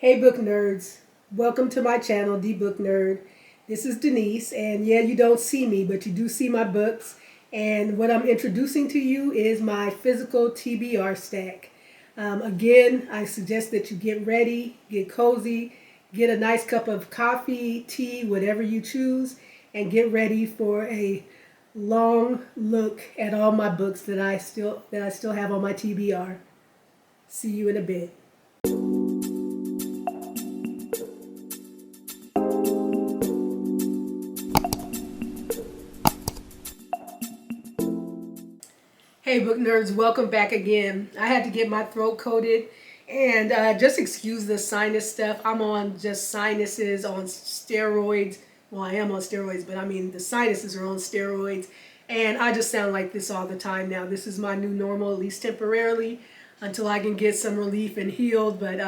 Hey book nerds, welcome to my channel, dbooknerd. This is Denise, and yeah, you don't see me, but you do see my books. And what I'm introducing to you is my physical TBR stack. Again, I suggest that you get ready, get cozy, get a nice cup of coffee, tea, whatever you choose, and get ready for a long look at all my books that I still have on my TBR. See you in a bit. Hey book nerds, welcome back again. I had to get my throat coated and just excuse the sinus stuff. I'm on just sinuses on steroids. Well, I am on steroids, but I mean the sinuses are on steroids. And I just sound like this all the time now. This is my new normal, at least temporarily, until I can get some relief and healed. But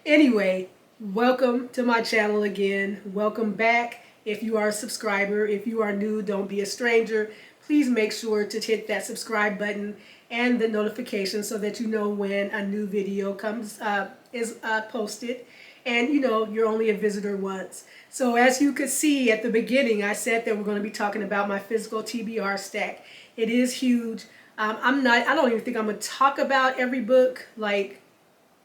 anyway, welcome to my channel again. Welcome back if you are a subscriber. If you are new, don't be a stranger. Please make sure to hit that subscribe button and the notification so that you know when a new video is posted. And you know, you're only a visitor once. So as you could see at the beginning, I said that we're going to be talking about my physical TBR stack. It is huge. I don't even think I'm going to talk about every book, like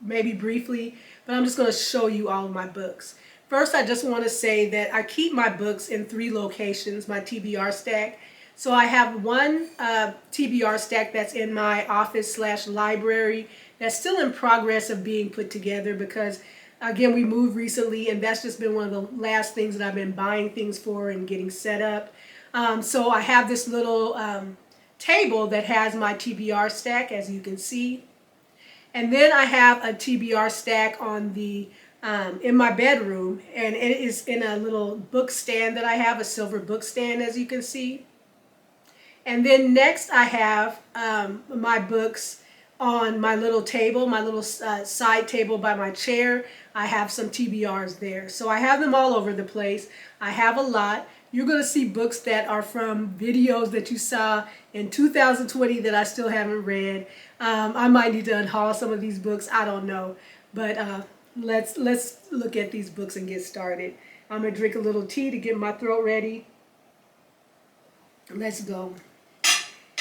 maybe briefly, but I'm just going to show you all of my books. First, I just want to say that I keep my books in 3 locations, my TBR stack. So I have one TBR stack that's in my office/library that's still in progress of being put together because, again, we moved recently and that's just been one of the last things that I've been buying things for and getting set up. So I have this little table that has my TBR stack, as you can see. And then I have a TBR stack on the in my bedroom, and it is in a little book stand that I have, a silver book stand, as you can see. And then next I have my books on my little table, my little side table by my chair. I have some TBRs there. So I have them all over the place. I have a lot. You're going to see books that are from videos that you saw in 2020 that I still haven't read. I might need to unhaul some of these books. I don't know. But let's look at these books and get started. I'm going to drink a little tea to get my throat ready. Let's go.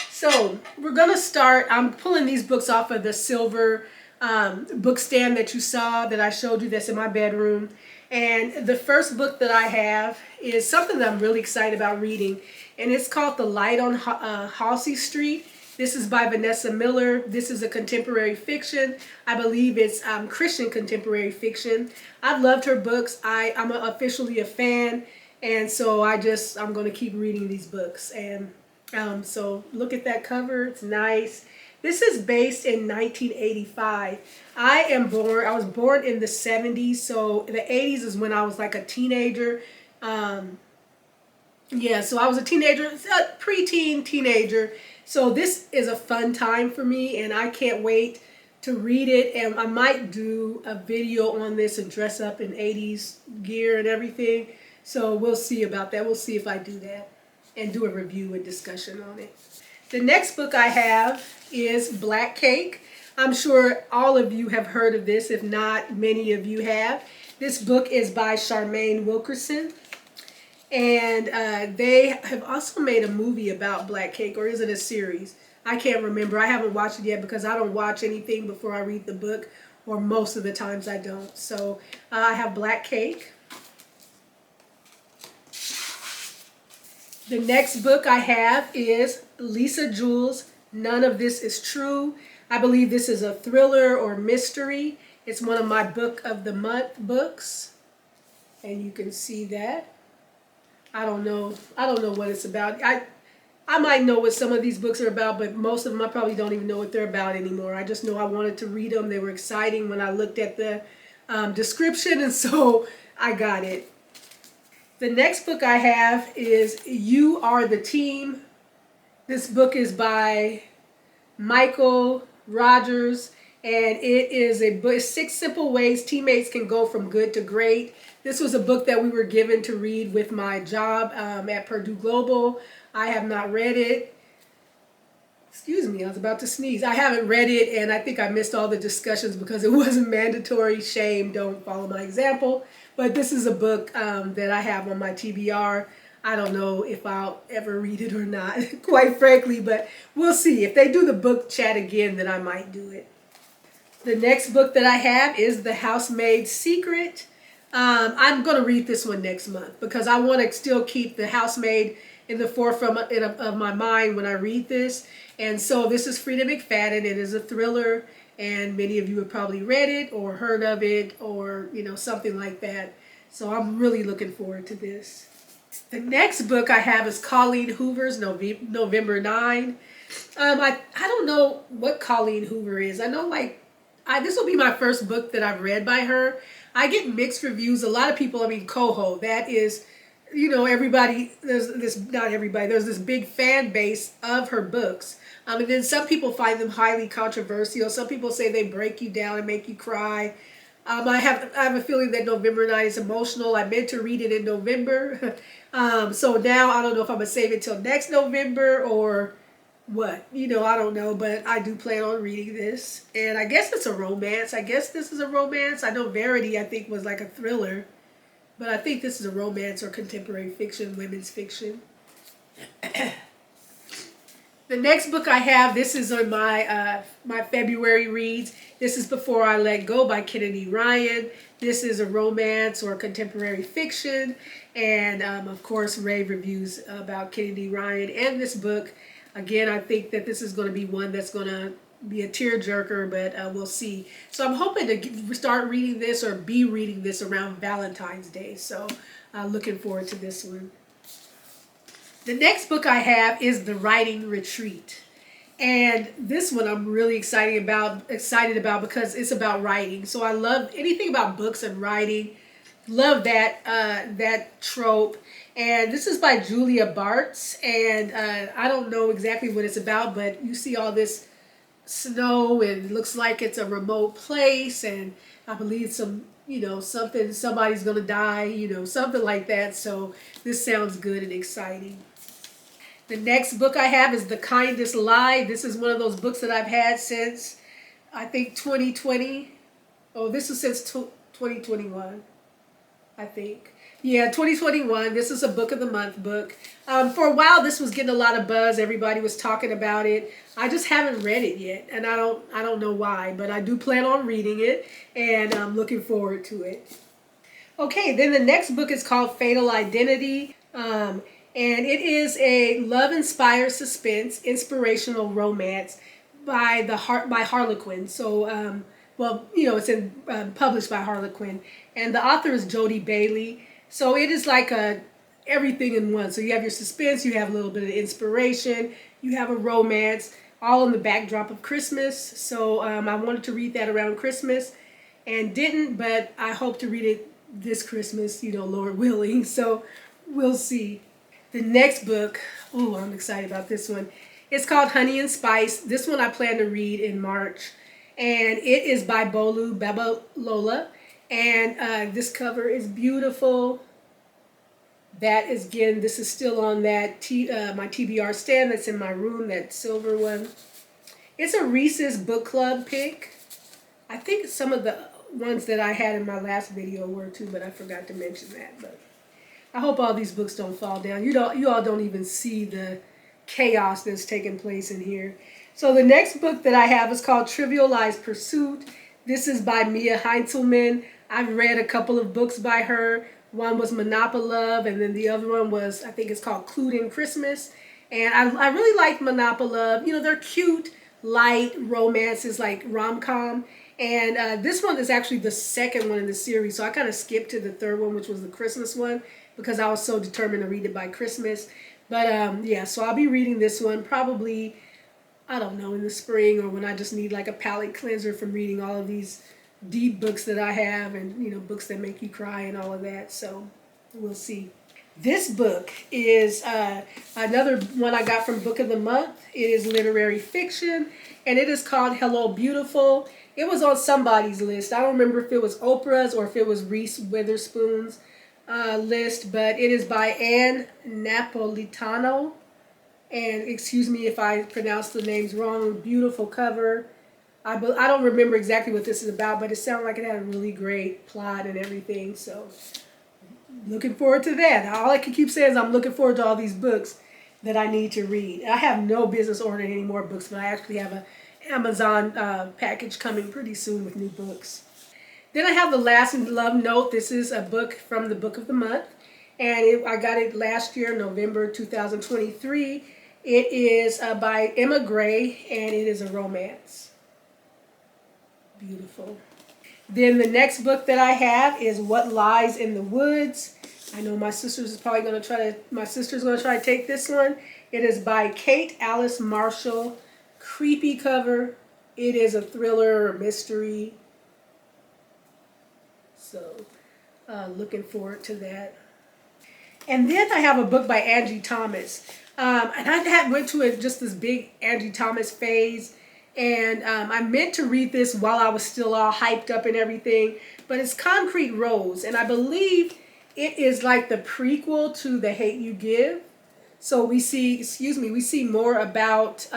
So we're going to start, I'm pulling these books off of the silver book stand that you saw, that I showed you, that's in my bedroom. And the first book that I have is something that I'm really excited about reading. And it's called The Light on Halsey Street. This is by Vanessa Miller. This is a contemporary fiction. I believe it's Christian contemporary fiction. I've loved her books. I'm officially a fan. And so I'm going to keep reading these books. And so look at that cover. It's nice. This is based in 1985. I was born in the 70s, so the 80s is when I was like a teenager. Yeah, so I was a teenager, a preteen teenager. So this is a fun time for me, and I can't wait to read it. And I might do a video on this and dress up in 80s gear and everything. So we'll see about that. We'll see if I do that and do a review and discussion on it. The next book I have is Black Cake. I'm sure all of you have heard of this. If not, many of you have. This book is by Charmaine Wilkerson. And they have also made a movie about Black Cake, or is it a series? I can't remember. I haven't watched it yet because I don't watch anything before I read the book, or most of the times I don't. So I have Black Cake. The next book I have is Lisa Jewell's None of This Is True. I believe this is a thriller or mystery. It's one of my book of the month books. And you can see that. I don't know what it's about. I might know what some of these books are about, but most of them I probably don't even know what they're about anymore. I just know I wanted to read them. They were exciting when I looked at the description, and so I got it. The next book I have is You Are the Team. This book is by Michael Rogers, and it is a book, 6 Simple Ways Teammates Can Go From Good to Great. This was a book that we were given to read with my job at Purdue Global. I have not read it. Excuse me, I was about to sneeze. I haven't read it, and I think I missed all the discussions because it wasn't mandatory. Shame, don't follow my example. But this is a book that I have on my TBR. I don't know if I'll ever read it or not, quite frankly, but we'll see. If they do the book chat again, then I might do it. The next book that I have is The Housemaid's Secret. I'm going to read this one next month because I want to still keep The Housemaid in the forefront of my mind when I read this. And so this is Frida McFadden. It is a thriller, and many of you have probably read it or heard of it or, something like that. So I'm really looking forward to this. The next book I have is Colleen Hoover's November 9. I don't know what Colleen Hoover is. I know this will be my first book that I've read by her. I get mixed reviews. A lot of people, Coho, that is, everybody, there's this big fan base of her books. And then some people find them highly controversial. Some people say they break you down and make you cry. I have a feeling that November 9 is emotional. I meant to read it in November. So now I don't know if I'm going to save it till next November or what. I don't know, but I do plan on reading this. And I guess it's a romance. I guess this is a romance. I know Verity, I think, was like a thriller. But I think this is a romance or contemporary fiction, women's fiction. The next book I have, this is on my February reads. This is Before I Let Go by Kennedy Ryan. This is a romance or contemporary fiction. And of course, rave reviews about Kennedy Ryan and this book. Again, I think that this is going to be one that's going to be a tearjerker, but we'll see. So I'm hoping to start reading this or be reading this around Valentine's Day. So looking forward to this one. The next book I have is The Writing Retreat. And this one I'm really excited about because it's about writing. So I love anything about books and writing. Love that trope. And this is by Julia Bartz. And I don't know exactly what it's about, but you see all this snow and it looks like it's a remote place. And I believe somebody's going to die, something like that. So this sounds good and exciting. The next book I have is The Kindest Lie. This is one of those books that I've had since, I think, 2020. Oh, this is since 2021, I think. Yeah, 2021. This is a Book of the Month book. For a while, this was getting a lot of buzz. Everybody was talking about it. I just haven't read it yet, and I don't know why, but I do plan on reading it, and I'm looking forward to it. Okay, then the next book is called Fatal Identity. And it is a love-inspired suspense, inspirational romance by Harlequin. So, it's published by Harlequin, and the author is Jodi Bailey. So it is like everything in one. So you have your suspense, you have a little bit of inspiration, you have a romance, all in the backdrop of Christmas. So I wanted to read that around Christmas, and didn't, but I hope to read it this Christmas, Lord willing. So we'll see. The next book, I'm excited about this one. It's called Honey and Spice. This one I plan to read in March. And it is by Bolu Babalola. And this cover is beautiful. This is still on that my TBR stand that's in my room, that silver one. It's a Reese's Book Club pick. I think some of the ones that I had in my last video were too, but I forgot to mention that. But I hope all these books don't fall down. You all don't even see the chaos that's taking place in here. So the next book that I have is called Trivialized Pursuit. This is by Mia Heinzelman. I've read a couple of books by her. One was Monopolove, and then the other one was, I think it's called Clued in Christmas. And I really like Monopolove. They're cute, light romances, like rom-com. And this one is actually the second one in the series. So I kind of skipped to the third one, which was the Christmas one, because I was so determined to read it by Christmas. But yeah, so I'll be reading this one probably, I don't know, in the spring, or when I just need like a palate cleanser from reading all of these deep books that I have, and books that make you cry and all of that. So we'll see. This book is another one I got from Book of the Month. It is literary fiction, and it is called Hello Beautiful. It was on somebody's list. I don't remember if it was Oprah's or if it was Reese Witherspoon's list, but it is by Anne Napolitano. And excuse me if I pronounce the names wrong. Beautiful cover. I don't remember exactly what this is about, but it sounded like it had a really great plot and everything. So looking forward to that. All I can keep saying is I'm looking forward to all these books that I need to read. I have no business ordering any more books, but I actually have an Amazon package coming pretty soon with new books. Then I have the Last Love Note. This is a book from the Book of the Month, and I got it last year, November 2023. It is by Emma Gray, and it is a romance. Beautiful. Then the next book that I have is What Lies in the Woods. I know my sister's going to try to take this one. It is by Kate Alice Marshall. Creepy cover. It is a thriller or mystery. So, looking forward to that. And then I have a book by Angie Thomas. And I went to just this big Angie Thomas phase. And I meant to read this while I was still all hyped up and everything. But it's Concrete Rose. And I believe it is like the prequel to The Hate U Give. So we see more about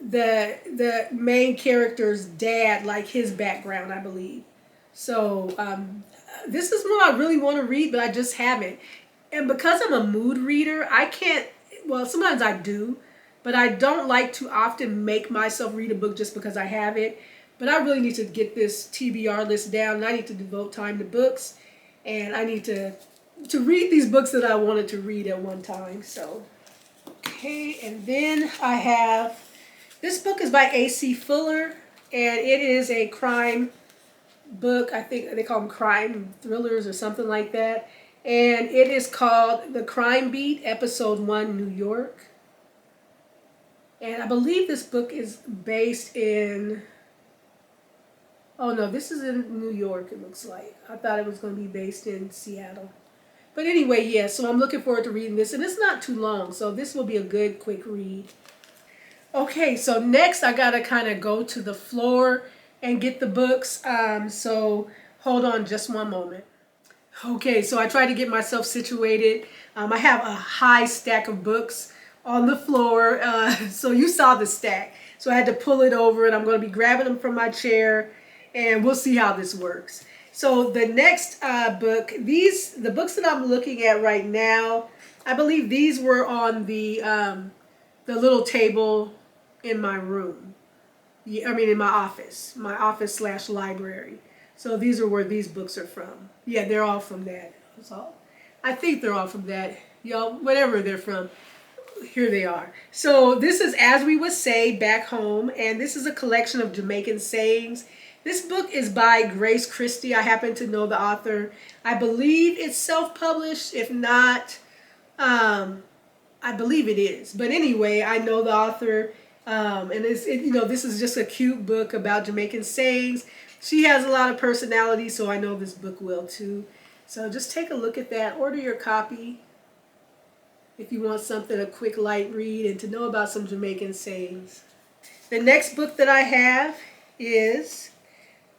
the main character's dad, like his background, I believe. So this is one I really want to read, but I just haven't. And because I'm a mood reader, I can't, well, sometimes I do, but I don't like to often make myself read a book just because I have it. But I really need to get this TBR list down, and I need to devote time to books, and I need to read these books that I wanted to read at one time. So, okay, and then I have, this book is by A.C. Fuller, and it is a crime book. I think they call them crime thrillers or something like that. And it is called The Crime Beat, Episode 1, New York. And I believe this book is based in, oh no, this is in New York, it looks like. I thought it was going to be based in Seattle. But anyway, yeah, so I'm looking forward to reading this. And it's not too long, so this will be a good, quick read. Okay, so next I got to kind of go to the floor and get the books. So hold on just one moment. Okay, so I tried to get myself situated. I have a high stack of books on the floor. So you saw the stack. So I had to pull it over, and I'm going to be grabbing them from my chair, and we'll see how this works. So the next book, the books that I'm looking at right now, I believe these were on the little table in my room. I mean, in my office / library. So these are where these books are from. Yeah, they're all from that. So I think they're all from that. Y'all, whatever they're from, here they are. So this is As We Would Say Back Home, and this is a collection of Jamaican sayings. This book is by Grace Christie. I happen to know the author. I believe it's self-published. If not, I believe it is. But anyway, I know the author. And this is just a cute book about Jamaican sayings. She has a lot of personality, so I know this book will too. So just take a look at that. Order your copy if you want something, a quick light read, and to know about some Jamaican sayings. The next book that I have is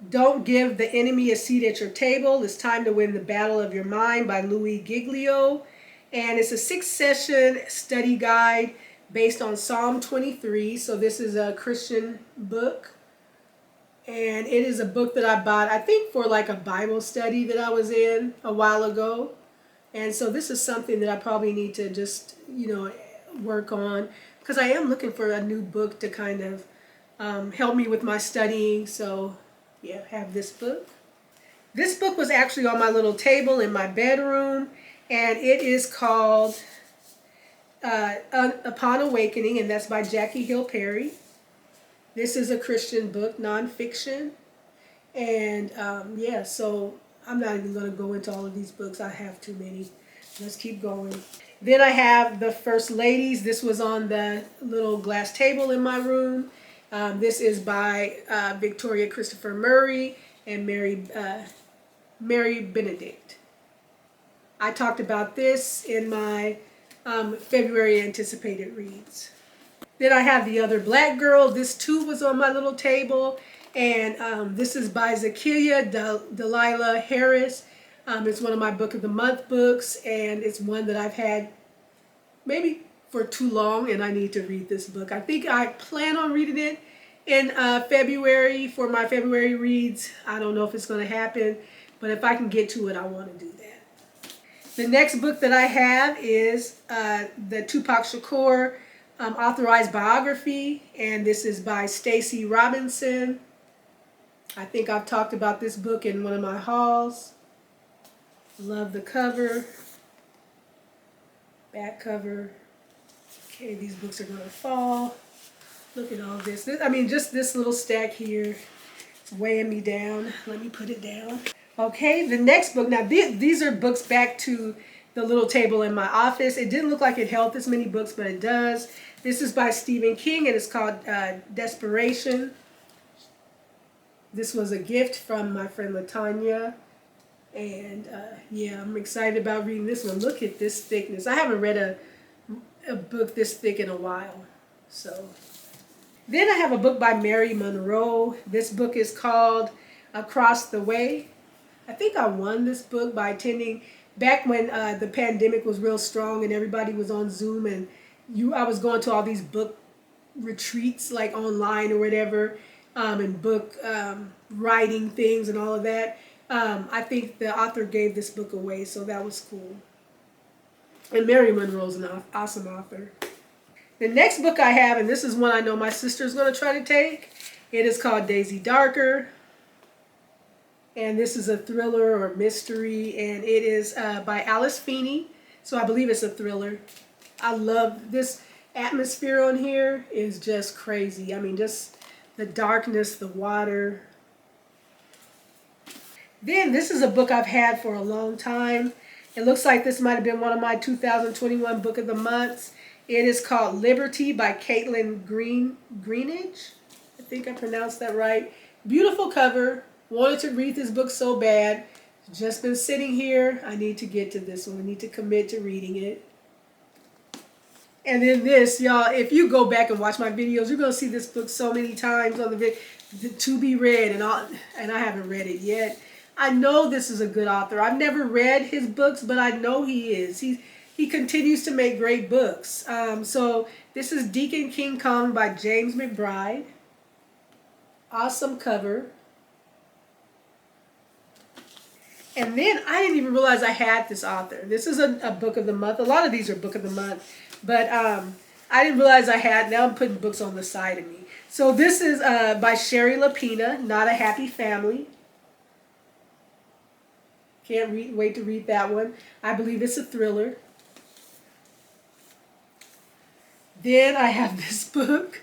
Don't Give the Enemy a Seat at Your Table. It's Time to Win the Battle of Your Mind by Louis Giglio. And it's a 6-session study guide based on Psalm 23. So this is a Christian book. And it is a book that I bought, I think, for like a Bible study that I was in a while ago. And so this is something that I probably need to just, work on. Because I am looking for a new book to kind of help me with my studying. So, yeah, have this book. This book was actually on my little table in my bedroom. And it is called Upon Awakening, and that's by Jackie Hill Perry. This is a Christian book, nonfiction. And so I'm not even going to go into all of these books. I have too many. Let's keep going. Then I have The First Ladies. This was on the little glass table in my room. This is by Victoria Christopher Murray and Mary Benedict. I talked about this in my February anticipated reads. Then I have The Other Black Girl. This too was on my little table. And this is by Zakiya Delilah Harris. It's one of my Book of the Month books. And it's one that I've had maybe for too long, and I need to read this book. I think I plan on reading it in February for my February reads. I don't know if it's going to happen, but if I can get to it, I want to do that. The next book that I have is the Tupac Shakur authorized biography, and this is by Stacey Robinson. I think I've talked about this book in one of my hauls. Love the cover, back cover. Okay, these books are going to fall. Look at all this. I mean, just this little stack here. It's weighing me down. Let me put it down. Okay, the next book. Now, these are books back to the little table in my office. It didn't look like it held this many books, but it does. This is by Stephen King, and it's called Desperation. This was a gift from my friend LaTanya. And yeah, I'm excited about reading this one. Look at this thickness. I haven't read a book this thick in a while. So then I have a book by Mary Monroe. This book is called Across the Way. I think I won this book by attending back when the pandemic was real strong and everybody was on Zoom, and I was going to all these book retreats like online or whatever, and book writing things and all of that. I think the author gave this book away, so that was cool. And Mary Monroe's an awesome author. The next book I have, and this is one I know my sister's going to try to take, it is called Daisy Darker. And this is a thriller or mystery, and it is by Alice Feeney. So I believe it's a thriller. I love this atmosphere on here is just crazy. I mean, just the darkness, the water. Then this is a book I've had for a long time. It looks like this might have been one of my 2021 Book of the Months. It is called Liberty by Caitlin Greenidge. I think I pronounced that right. Beautiful cover. Wanted to read this book so bad. Just been sitting here. I need to get to this one. I need to commit to reading it. And then this, y'all, if you go back and watch my videos, you're going to see this book so many times on the to be read, and I haven't read it yet. I know this is a good author. I've never read his books, but I know he is. He continues to make great books. So this is Deacon King Kong by James McBride. Awesome cover. And then I didn't even realize I had this author. This is a book of the month. A lot of these are book of the month. But I didn't realize I had. Now I'm putting books on the side of me. So this is by Sherry Lapina, Not a Happy Family. Can't wait to read that one. I believe it's a thriller. Then I have this book.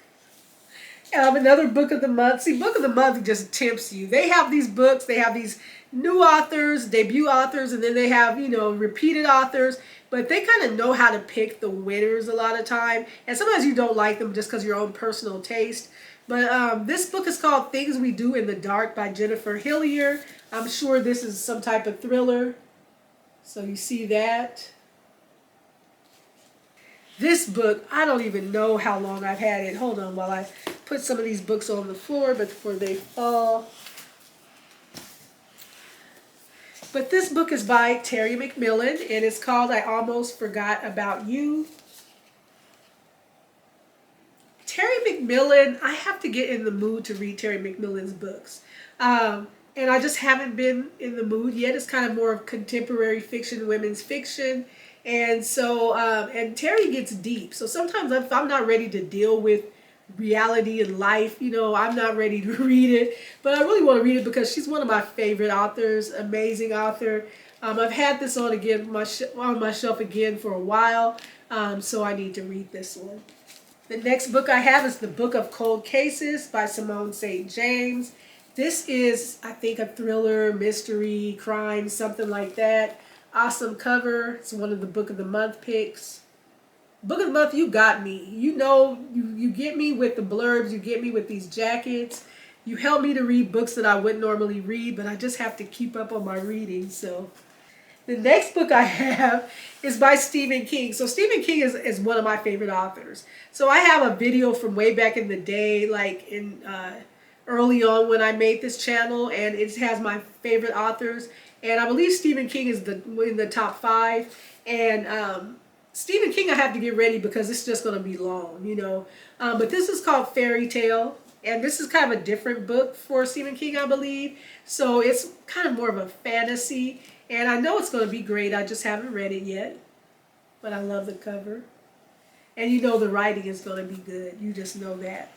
Another book of the month. See, book of the month just tempts you. They have these books. They have these new authors, debut authors, and then they have, repeated authors. But they kind of know how to pick the winners a lot of time. And sometimes you don't like them just because of your own personal taste. But this book is called Things We Do in the Dark by Jennifer Hillier. I'm sure this is some type of thriller. So you see that. This book, I don't even know how long I've had it. Hold on while I put some of these books on the floor before they fall. But this book is by Terry McMillan, and it's called I Almost Forgot About You. Terry McMillan, I have to get in the mood to read Terry McMillan's books. And I just haven't been in the mood yet. It's kind of more of contemporary fiction, women's fiction. And so, and Terry gets deep. So sometimes if I'm not ready to deal with reality and life, I'm not ready to read it. But I really want to read it because she's one of my favorite authors, amazing author. I've had this on my shelf again for a while. So I need to read this one. The next book I have is The Book of Cold Cases by Simone St. James. This is, I think, a thriller, mystery, crime, something like that. Awesome cover. It's one of the Book of the Month picks. Book of the Month, you got me. You get me with the blurbs. You get me with these jackets. You help me to read books that I wouldn't normally read, but I just have to keep up on my reading. So the next book I have is by Stephen King. So Stephen King is one of my favorite authors. So I have a video from way back in the day, like in early on when I made this channel, and it has my favorite authors. And I believe Stephen King is in the top 5. And Stephen King I have to get ready because it's just going to be long, you know. But this is called Fairy Tale. And this is kind of a different book for Stephen King, I believe. So it's kind of more of a fantasy. And I know it's going to be great. I just haven't read it yet. But I love the cover. And you know the writing is going to be good. You just know that.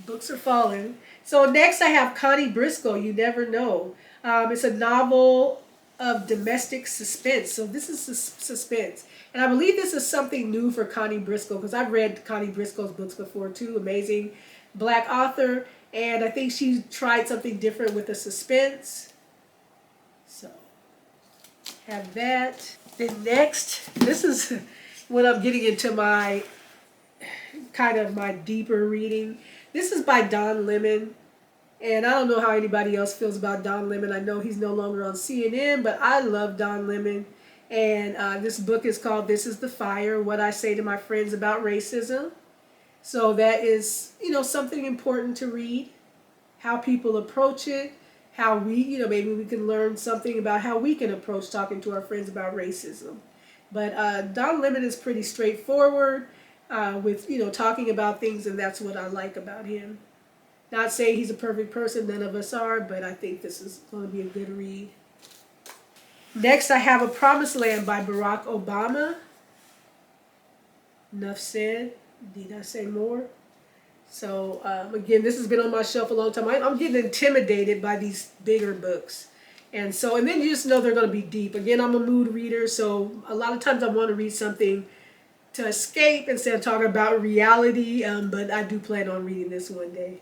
Books are falling. So next I have Connie Briscoe, You Never Know. It's a novel of domestic suspense. So this is suspense. And I believe this is something new for Connie Briscoe because I've read Connie Briscoe's books before too. Amazing Black author. And I think she tried something different with the suspense. So have that. Then next, this is when I'm getting into my kind of my deeper reading. This is by Don Lemon. And I don't know how anybody else feels about Don Lemon. I know he's no longer on CNN, but I love Don Lemon. And this book is called This is the Fire, What I Say to My Friends About Racism. So that is, you know, something important to read. How people approach it. How we, you know, maybe we can learn something about how we can approach talking to our friends about racism. But Don Lemon is pretty straightforward with, you know, talking about things, and that's what I like about him. Not saying he's a perfect person, none of us are, but I think this is going to be a good read. Next, I have A Promised Land by Barack Obama. Enough said. Need I say more? So, again, this has been on my shelf a long time. I'm getting intimidated by these bigger books. And then you just know they're going to be deep. Again, I'm a mood reader, so a lot of times I want to read something to escape instead of talking about reality, but I do plan on reading this one day.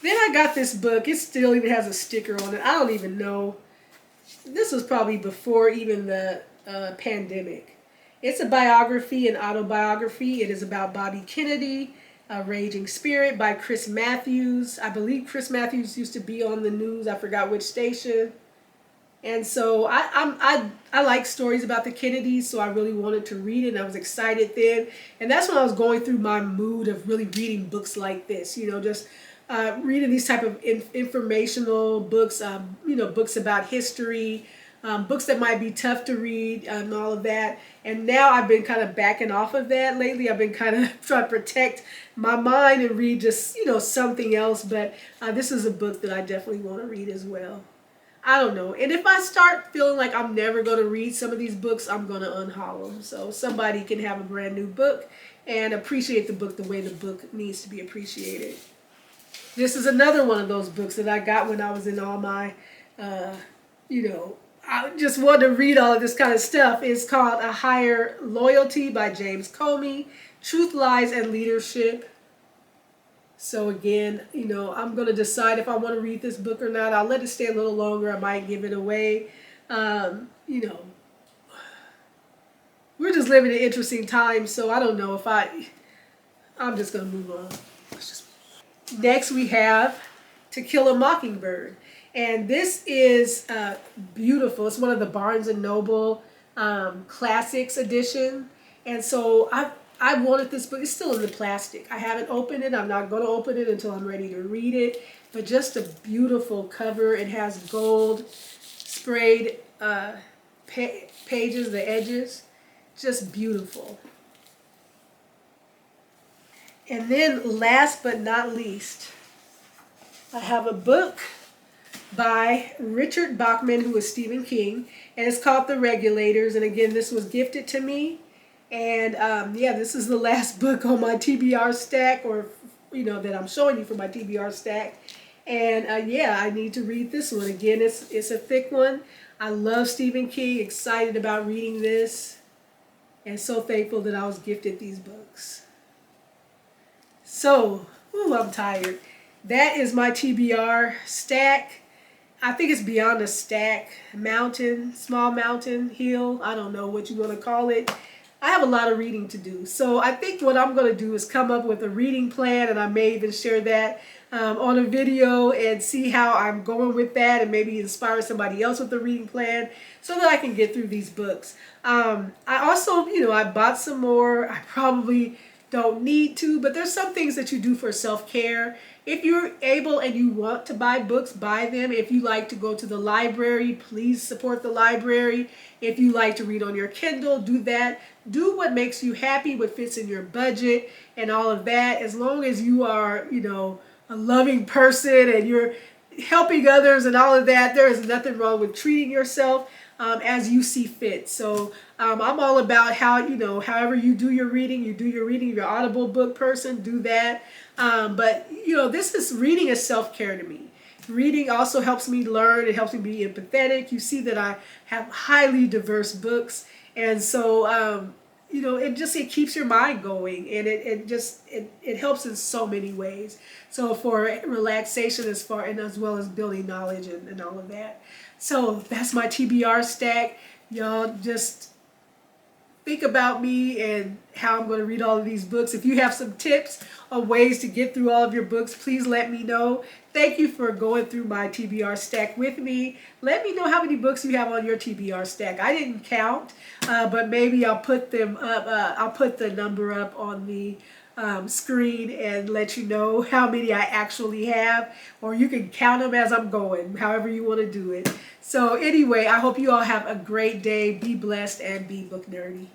Then I got this book. It still even has a sticker on it. I don't even know. This was probably before even the pandemic. It's a biography, an autobiography. It is about Bobby Kennedy, A Raging Spirit by Chris Matthews. I believe Chris Matthews used to be on the news. I forgot which station. And so I like stories about the Kennedys, so I really wanted to read it, and I was excited then. And that's when I was going through my mood of really reading books like this, you know, just reading these type of informational books, you know, books about history, books that might be tough to read, and all of that. And now I've been kind of backing off of that lately. I've been kind of trying to protect my mind and read just, you know, something else. But this is a book that I definitely want to read as well. I don't know. And if I start feeling like I'm never going to read some of these books, I'm going to unhaul them. So somebody can have a brand new book and appreciate the book the way the book needs to be appreciated. This is another one of those books that I got when I was in all my, you know, I just wanted to read all of this kind of stuff. It's called A Higher Loyalty by James Comey, Truth, Lies, and Leadership. So again, you know, I'm going to decide if I want to read this book or not. I'll let it stay a little longer. I might give it away. You know, we're just living in interesting times, so I don't know if I'm just going to move on. Next, we have To Kill a Mockingbird. And this is beautiful. It's one of the Barnes & Noble Classics edition. And so I wanted this book. It's still in the plastic. I haven't opened it. I'm not going to open it until I'm ready to read it. But just a beautiful cover. It has gold sprayed pages, the edges. Just beautiful. And then last but not least, I have a book by Richard Bachman, who is Stephen King, and it's called The Regulators. And again, this was gifted to me. And yeah, this is the last book on my TBR stack, or, you know, that I'm showing you for my TBR stack. And yeah, I need to read this one. Again, it's a thick one. I love Stephen King, excited about reading this, and so thankful that I was gifted these books. So, ooh, I'm tired. That is my TBR stack. I think it's beyond a stack. Mountain, small mountain, hill. I don't know what you want to call it. I have a lot of reading to do. So I think what I'm going to do is come up with a reading plan, and I may even share that on a video and see how I'm going with that, and maybe inspire somebody else with a reading plan so that I can get through these books. I also, you know, I bought some more. I probably don't need to, but there's some things that you do for self-care. If you're able and you want to buy books, buy them. If you like to go to the library, please support the library. If you like to read on your Kindle, do that. Do what makes you happy, what fits in your budget and all of that. As long as you are, a loving person and you're helping others and all of that, there is nothing wrong with treating yourself as you see fit. So I'm all about how, however you do your reading, you do your reading. If you're an Audible book person, do that. But, this is reading is self-care to me. Reading also helps me learn. It helps me be empathetic. You see that I have highly diverse books. And so, it keeps your mind going, and it helps in so many ways. So for relaxation as well as building knowledge and all of that. So that's my TBR stack. Y'all just think about me and how I'm going to read all of these books. If you have some tips or ways to get through all of your books, please let me know. Thank you for going through my TBR stack with me. Let me know how many books you have on your TBR stack. I didn't count, but maybe I'll put them up. I'll put the number up on the screen and let you know how many I actually have, or you can count them as I'm going, however you want to do it. So anyway, I hope you all have a great day. Be blessed and be book nerdy.